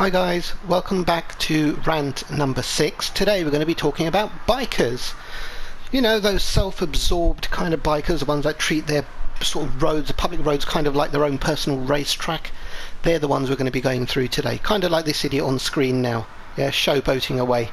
Hi guys, welcome back to Rant number 6. Today we're going to be talking about bikers. You know, those self-absorbed kind of bikers, the ones that treat their sort of roads, the public roads, kind of like their own personal racetrack. They're the ones we're going to be going through today, kind of like this idiot on screen now, showboating away.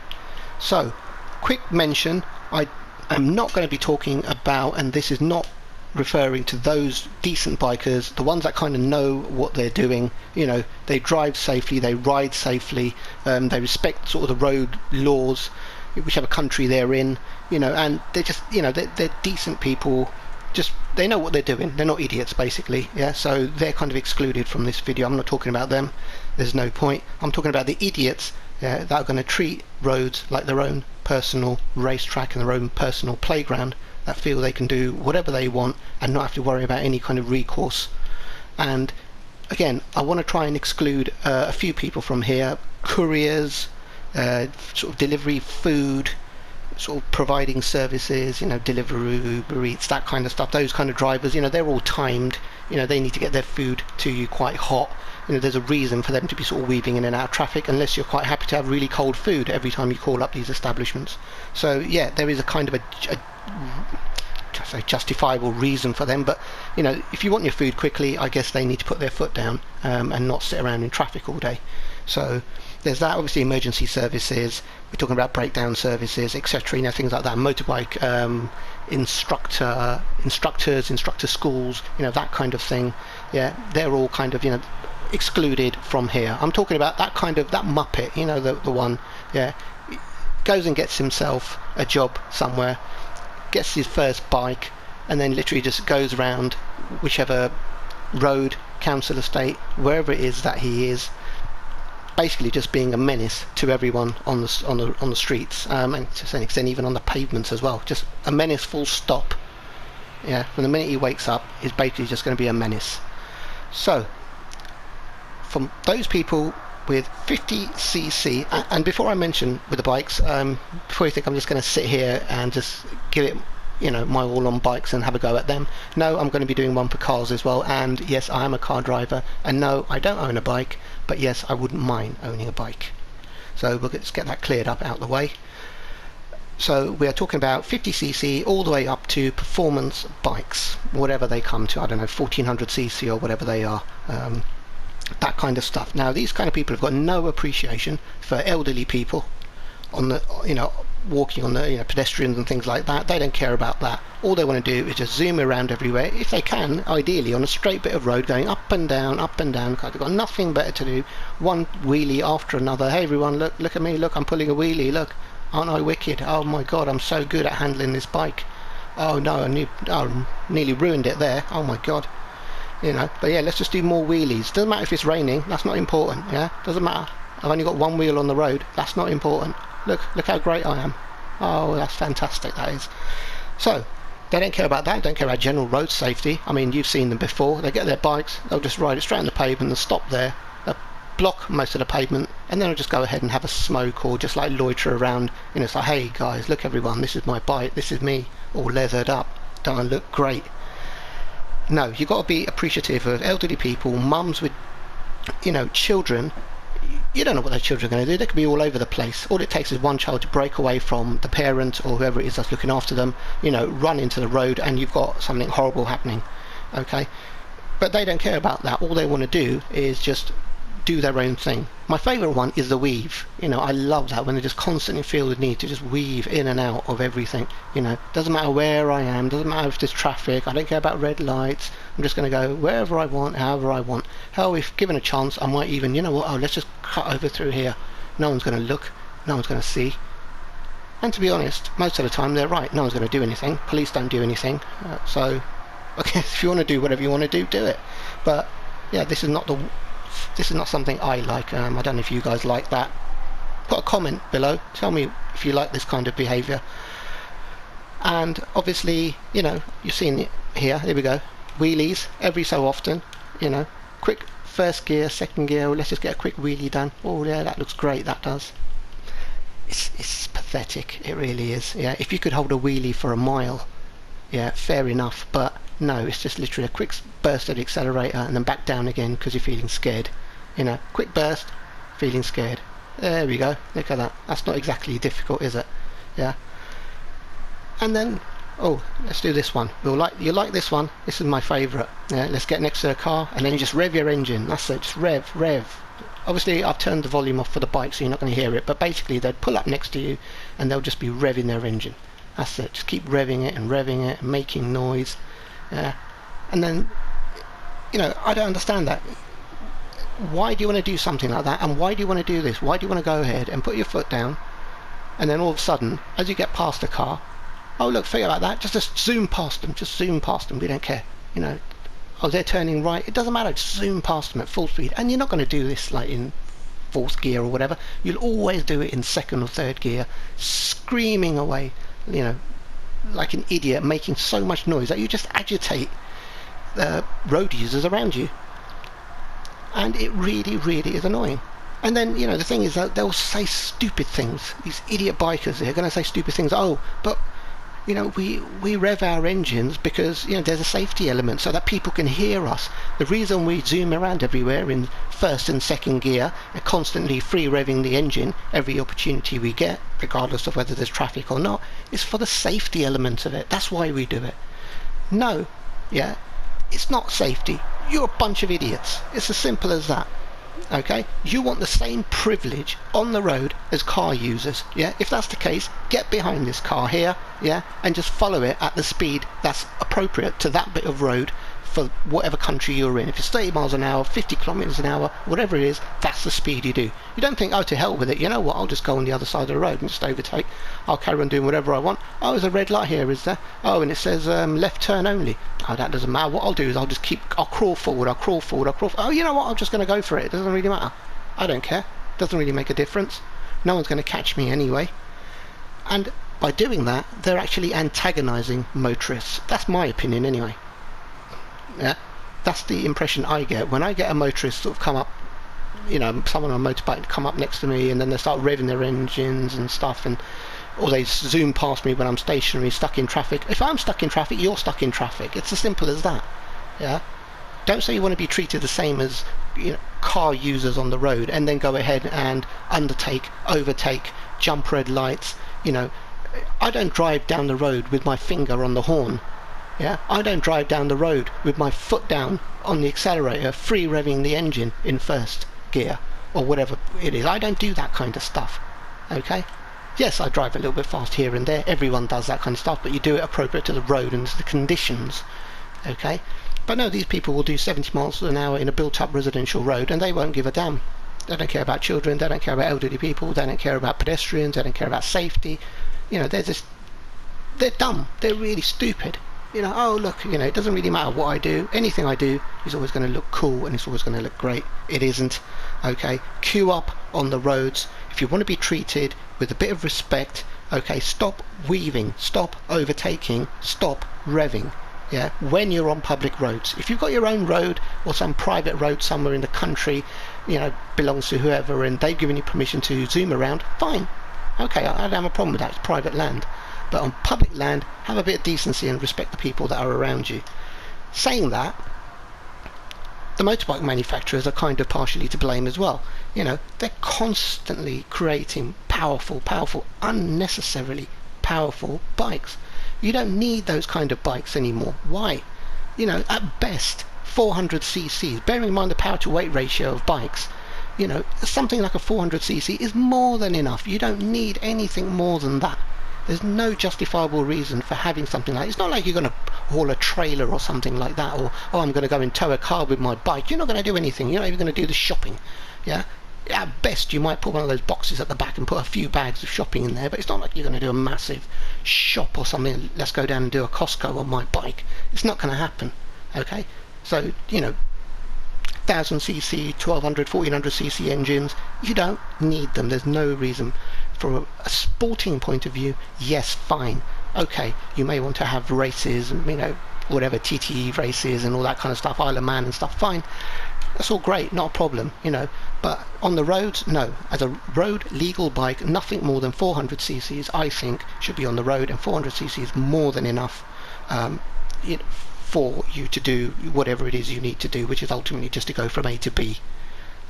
So, quick mention, I am not going to be talking about, and this is not referring to those decent bikers, the ones that kind of know what they're doing. You know, they drive safely, they ride safely, they respect sort of the road laws, whichever country they're in, you know, and they're just, you know, they're decent people. Just, they know what they're doing. They're not idiots, basically. Yeah, so they're kind of excluded from this video. I'm not talking about them. There's no point. I'm talking about the idiots that are going to treat roads like their own personal racetrack and their own personal playground, that feel they can do whatever they want and not have to worry about any kind of recourse. And again, I want to try and exclude a few people from here: couriers, sort of delivery food, sort of providing services, you know, Deliveroo, Uber Eats, that kind of stuff. Those kind of drivers, you know, they're all timed. You know, they need to get their food to you quite hot. You know, there's a reason for them to be sort of weaving in and out of traffic, unless you're quite happy to have really cold food every time you call up these establishments. So yeah, there is a kind of a justifiable reason for them. But you know, if you want your food quickly, I guess they need to put their foot down and not sit around in traffic all day. So there's that. Obviously, emergency services, we're talking about breakdown services, etc., you know, things like that. Motorbike instructors, instructor schools, you know, that kind of thing. Yeah, they're all kind of, you know, excluded from here. I'm talking about that kind of, that muppet, you know, the one, yeah, goes and gets himself a job somewhere, gets his first bike, and then literally just goes around whichever road, council estate, wherever it is that he is, basically just being a menace to everyone on the streets, and to some extent even on the pavements as well. Just a menace, full stop. Yeah, from the minute he wakes up, he's basically just going to be a menace. So, from those people with 50cc, and before I mention with the bikes, before you think I'm just going to sit here and just give it, you know, my all on bikes and have a go at them, no, I'm going to be doing one for cars as well. And yes, I am a car driver, and no, I don't own a bike, but yes, I wouldn't mind owning a bike. So let's get that cleared up out the way. So we are talking about 50cc all the way up to performance bikes, whatever they come to. I don't know, 1400cc or whatever they are, that kind of stuff. Now, these kind of people have got no appreciation for elderly people on the, you know, walking on the, you know, pedestrians and things like that. They don't care about that. All they want to do is just zoom around everywhere, if they can, ideally on a straight bit of road, going up and down, because they've got nothing better to do. One wheelie after another. Hey everyone, look at me, look, I'm pulling a wheelie, look, aren't I wicked? Oh my god, I'm so good at handling this bike. Oh no, I nearly ruined it there. Oh my god. You know, but yeah, let's just do more wheelies. Doesn't matter if it's raining, that's not important. Yeah, doesn't matter. I've only got one wheel on the road, that's not important. Look how great I am. Oh, that's fantastic, that is. So they don't care about that, don't care about general road safety. I mean, you've seen them before. They get their bikes, they'll just ride it straight on the pavement and stop there. They'll block most of the pavement, and then they'll just go ahead and have a smoke, or just like loiter around. You know, it's like, hey guys, look everyone, this is my bike, this is me, all leathered up, don't I look great? No, you've got to be appreciative of elderly people, mums with, you know, children. You don't know what their children are going to do. They could be all over the place. All it takes is one child to break away from the parent or whoever it is that's looking after them, you know, run into the road, and you've got something horrible happening. Okay, but they don't care about that. All they want to do is just do their own thing. My favourite one is the weave. You know, I love that, when they just constantly feel the need to just weave in and out of everything. You know, doesn't matter where I am, doesn't matter if there's traffic, I don't care about red lights. I'm just going to go wherever I want, however I want. Hell, if given a chance, I might even, you know what, oh, let's just cut over through here. No one's going to look, no one's going to see. And to be honest, most of the time they're right. No one's going to do anything. Police don't do anything. So, okay, if you want to do whatever you want to do it. But yeah, this is not something I like. I don't know if you guys like that. Put a comment below. Tell me if you like this kind of behaviour. And obviously, you know, you've seen it here. Here we go. Wheelies every so often. You know, quick first gear, second gear. Let's just get a quick wheelie done. Oh yeah, that looks great. That does. It's pathetic. It really is. Yeah, if you could hold a wheelie for a mile, yeah, fair enough. But no, it's just literally a quick burst at the accelerator and then back down again because you're feeling scared. You know, quick burst, feeling scared. There we go. Look at that. That's not exactly difficult, is it? Yeah. And then, oh, let's do this one. You like this one? This is my favourite. Yeah. Let's get next to the car, and then you just rev your engine. That's it. Just rev. Obviously, I've turned the volume off for the bike, so you're not going to hear it. But basically, they'd pull up next to you, and they'll just be revving their engine. That's it. Just keep revving it and making noise. Yeah. And then, I don't understand that. Why do you want to do something like that? And why do you want to do this? Why do you want to go ahead and put your foot down, and then all of a sudden, as you get past the car, oh look, forget about that. Just zoom past them. Just zoom past them. We don't care. Oh, they're turning right. It doesn't matter. Just zoom past them at full speed. And you're not going to do this like in fourth gear or whatever. You'll always do it in second or third gear, screaming away, like an idiot, making so much noise that you just agitate the road users around you. And it really, really is annoying. And then, the thing is that they'll say stupid things. These idiot bikers, they're going to say stupid things. Oh, but we rev our engines because there's a safety element so that people can hear us. The reason we zoom around everywhere in first and second gear and constantly free revving the engine every opportunity we get, regardless of whether there's traffic or not, is for the safety element of it. That's why we do it. No, it's not safety. You're a bunch of idiots. It's as simple as that. Okay, you want the same privilege on the road as car users. If that's the case, get behind this car here, and just follow it at the speed that's appropriate to that bit of road for whatever country you're in. If it's 30 miles an hour, 50 kilometers an hour, whatever it is, that's the speed you do. You don't think, oh, to hell with it, you know what, I'll just go on the other side of the road and just overtake. I'll carry on doing whatever I want. Oh, there's a red light here, is there? Oh, and it says left turn only. Oh, that doesn't matter. What I'll do is I'll crawl forward. Oh, you know what, I'm just going to go for it. It doesn't really matter. I don't care. It doesn't really make a difference. No one's going to catch me anyway. And by doing that, they're actually antagonizing motorists. That's my opinion anyway. That's the impression I get when I get a motorist sort of come up, someone on a motorbike come up next to me, and then they start revving their engines and stuff, or they zoom past me when I'm stationary, stuck in traffic. If I'm stuck in traffic, you're stuck in traffic. It's as simple as that. Don't say you want to be treated the same as car users on the road, and then go ahead and overtake, jump red lights. I don't drive down the road with my finger on the horn. I don't drive down the road with my foot down on the accelerator, free revving the engine in first gear or whatever it is. I don't do that kind of stuff. Okay? Yes, I drive a little bit fast here and there. Everyone does that kind of stuff, but you do it appropriate to the road and to the conditions. Okay? But no, these people will do 70 miles an hour in a built-up residential road, and they won't give a damn. They don't care about children. They don't care about elderly people. They don't care about pedestrians. They don't care about safety. They're dumb. They're really stupid. Oh look, it doesn't really matter what I do. Anything I do is always going to look cool, and it's always going to look great. It isn't. Okay, queue up on the roads. If you want to be treated with a bit of respect, okay, stop weaving, stop overtaking, stop revving. When you're on public roads. If you've got your own road or some private road somewhere in the country, belongs to whoever, and they've given you permission to zoom around, fine. Okay, I don't have a problem with that. It's private land. But on public land, have a bit of decency and respect the people that are around you. Saying that, the motorbike manufacturers are kind of partially to blame as well. They're constantly creating powerful, unnecessarily powerful bikes. You don't need those kind of bikes anymore. Why? At best, 400 cc's. Bearing in mind the power to weight ratio of bikes, something like a 400 cc is more than enough. You don't need anything more than that. There's no justifiable reason for having something like that. It's not like you're going to haul a trailer or something like that, or, oh, I'm going to go and tow a car with my bike. You're not going to do anything. You're not even going to do the shopping. At best, you might put one of those boxes at the back and put a few bags of shopping in there, but it's not like you're going to do a massive shop or something. Let's go down and do a Costco on my bike. It's not going to happen. Okay? So, 1000cc, 1200, 1400cc engines, you don't need them. There's no reason. From a sporting point of view, yes, fine. Okay, you may want to have races, whatever, TTE races and all that kind of stuff, Isle of Man and stuff, fine. That's all great, not a problem, But on the roads, no. As a road legal bike, nothing more than 400 cc's, I think, should be on the road, and 400 cc is more than enough for you to do whatever it is you need to do, which is ultimately just to go from A to B.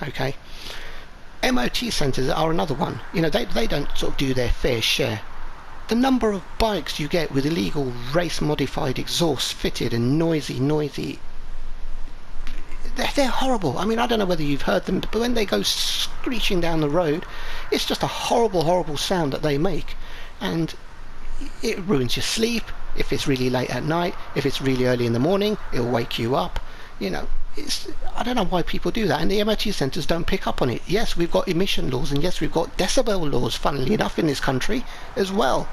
Okay? MOT centres are another one. You know, they don't sort of do their fair share. The number of bikes you get with illegal race modified exhaust fitted and noisy, they're horrible. I mean, I don't know whether you've heard them, but when they go screeching down the road, it's just a horrible sound that they make, and it ruins your sleep. If it's really late at night, if it's really early in the morning, it'll wake you up. You know, I don't know why people do that, and the MOT centres don't pick up on it. Yes, we've got emission laws, and yes, we've got decibel laws, funnily enough, in this country as well.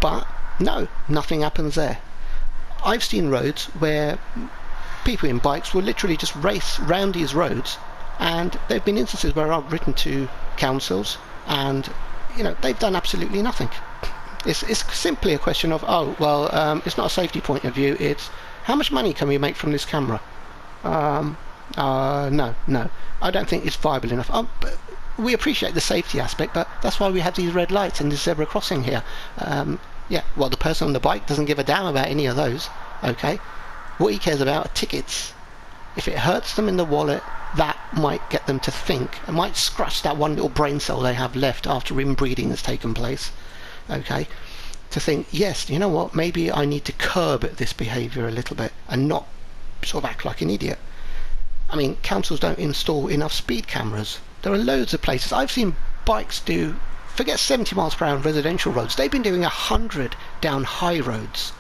But no, nothing happens there. I've seen roads where people in bikes will literally just race round these roads, and there have been instances where I've written to councils, and you know, they've done absolutely nothing. It's simply a question of, oh well, it's not a safety point of view, it's how much money can we make from this camera. No, I don't think it's viable enough. But we appreciate the safety aspect, but that's why we have these red lights and this zebra crossing here. Yeah, well, the person on the bike doesn't give a damn about any of those. Okay, what he cares about are tickets. If it hurts them in the wallet, that might get them to think. It might scratch that one little brain cell they have left after inbreeding has taken place. Okay, to think, yes, you know what, maybe I need to curb this behaviour a little bit and not sort of act like an idiot. I mean, councils don't install enough speed cameras. There are loads of places. I've seen bikes do, forget 70 miles per hour on residential roads, they've been doing 100 down high roads.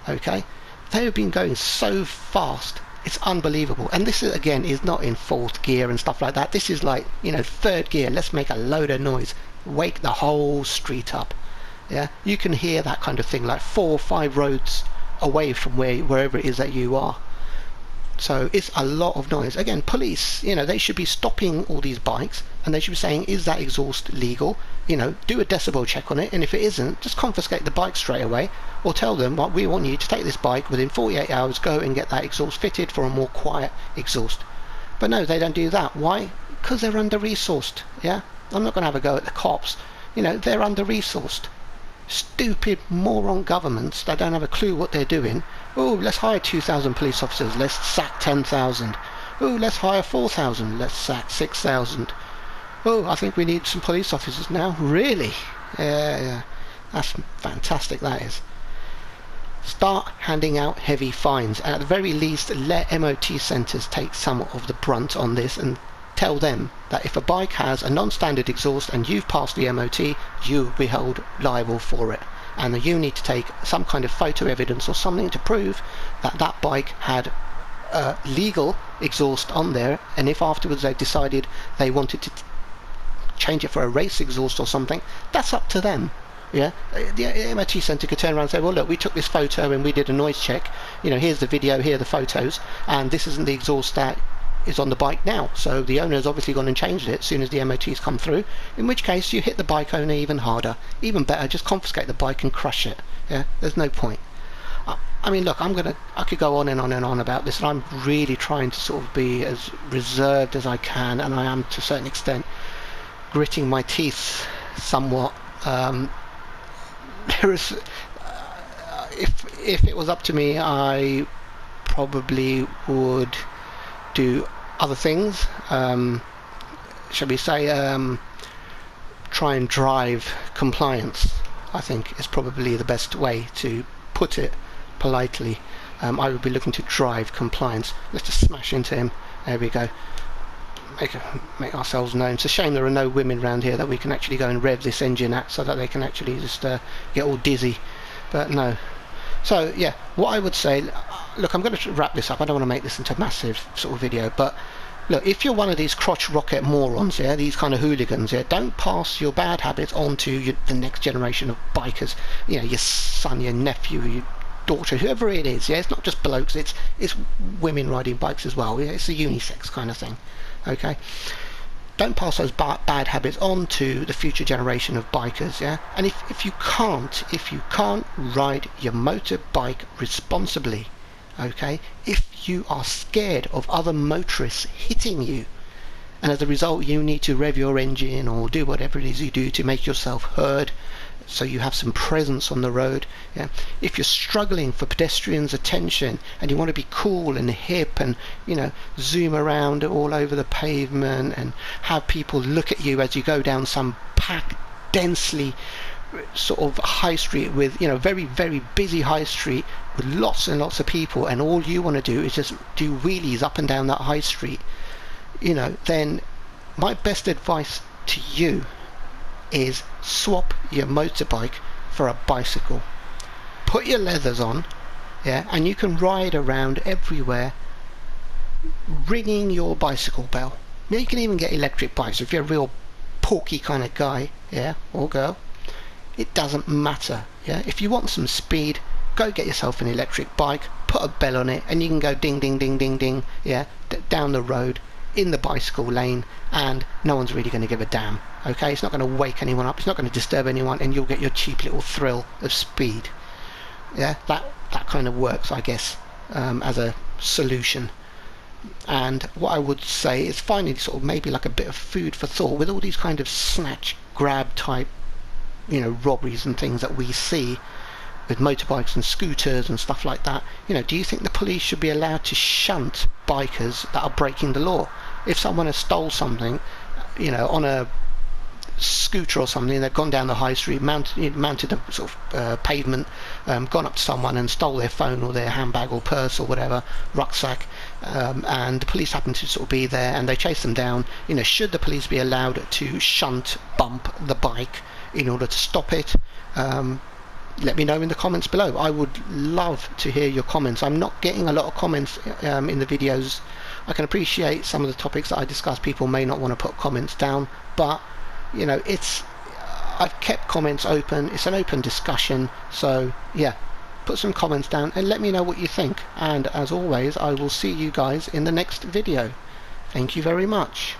Okay, they've been going so fast, it's unbelievable. And this is, again, is not in fourth gear and stuff like that. This is like, you know, third gear. Let's make a load of noise, wake the whole street up. Yeah, you can hear that kind of thing like 4 or 5 roads away from wherever it is that you are. So it's a lot of noise. Again, police, you know, they should be stopping all these bikes, and they should be saying, is that exhaust legal? You know, do a decibel check on it, and if it isn't, just confiscate the bike straight away, or tell them, well, we want you to take this bike within 48 hours, go and get that exhaust fitted for a more quiet exhaust. But no, they don't do that. Why? Because they're under-resourced. Yeah, I'm not going to have a go at the cops. You know, they're under-resourced. Stupid moron governments that don't have a clue what they're doing. Oh, let's hire 2,000 police officers, let's sack 10,000. Oh, let's hire 4,000, let's sack 6,000. Oh, I think we need some police officers now. Really? Yeah, that's fantastic, that is. Start handing out heavy fines, and at the very least let MOT centres take some of the brunt on this, and tell them that if a bike has a non-standard exhaust and you've passed the MOT, you'll be held liable for it, and you need to take some kind of photo evidence or something to prove that that bike had legal exhaust on there, and if afterwards they decided they wanted to change it for a race exhaust or something, that's up to them. Yeah, the MOT centre could turn around and say, well look, we took this photo and we did a noise check, you know, here's the video, here are the photos, and this isn't the exhaust that is on the bike now, so the owner has obviously gone and changed it as soon as the MOT's come through, in which case you hit the bike owner even harder. Even better, just confiscate the bike and crush it. Yeah, there's no point. I mean, look, I could go on and on and on about this, and I'm really trying to sort of be as reserved as I can, and I am to a certain extent gritting my teeth somewhat. There is, if it was up to me, I probably would do other things, shall we say, try and drive compliance, I think is probably the best way to put it politely. I would be looking to drive compliance. Let's just smash into him. There we go. Make ourselves known. It's a shame there are no women around here that we can actually go and rev this engine at, so that they can actually just get all dizzy, but no. So yeah, what I would say, look, I'm going to wrap this up. I don't want to make this into a massive sort of video, but look, if you're one of these crotch rocket morons, yeah, these kind of hooligans, yeah, don't pass your bad habits on to the next generation of bikers. You know, your son, your nephew, your daughter, whoever it is. Yeah, it's not just blokes, it's women riding bikes as well. Yeah, it's a unisex kind of thing. Okay, don't pass those bad habits on to the future generation of bikers. Yeah, and if you can't ride your motorbike responsibly, okay, if you are scared of other motorists hitting you, and as a result you need to rev your engine or do whatever it is you do to make yourself heard, so you have some presence on the road. Yeah. If you're struggling for pedestrians' attention and you want to be cool and hip and, you know, zoom around all over the pavement and have people look at you as you go down some packed, densely sort of high street with, you know, very, very busy high street with lots and lots of people, and all you want to do is just do wheelies up and down that high street, you know, then my best advice to you is swap your motorbike for a bicycle. Put your leathers on, yeah, and you can ride around everywhere ringing your bicycle bell. Now you can even get electric bikes if you're a real porky kind of guy, yeah, or girl. It doesn't matter, yeah. If you want some speed, go get yourself an electric bike, put a bell on it, and you can go ding ding ding ding ding, yeah, down the road in the bicycle lane, and no one's really going to give a damn. Okay, it's not going to wake anyone up, it's not going to disturb anyone, and you'll get your cheap little thrill of speed. Yeah, that kind of works, I guess, as a solution. And what I would say is finally sort of maybe like a bit of food for thought with all these kind of snatch grab type, you know, robberies and things that we see with motorbikes and scooters and stuff like that. You know, do you think the police should be allowed to shunt bikers that are breaking the law? If someone has stole something, you know, on a scooter or something, they've gone down the high street, mounted a sort of pavement, gone up to someone and stole their phone or their handbag or purse or whatever, rucksack, and the police happen to sort of be there and they chase them down, you know, should the police be allowed to shunt bump the bike in order to stop it? Let me know in the comments below. I would love to hear your comments. I'm not getting a lot of comments in the videos. I can appreciate some of the topics that I discuss. People may not want to put comments down, but you know, I've kept comments open. It's an open discussion, so yeah, put some comments down and let me know what you think. And as always, I will see you guys in the next video. Thank you very much.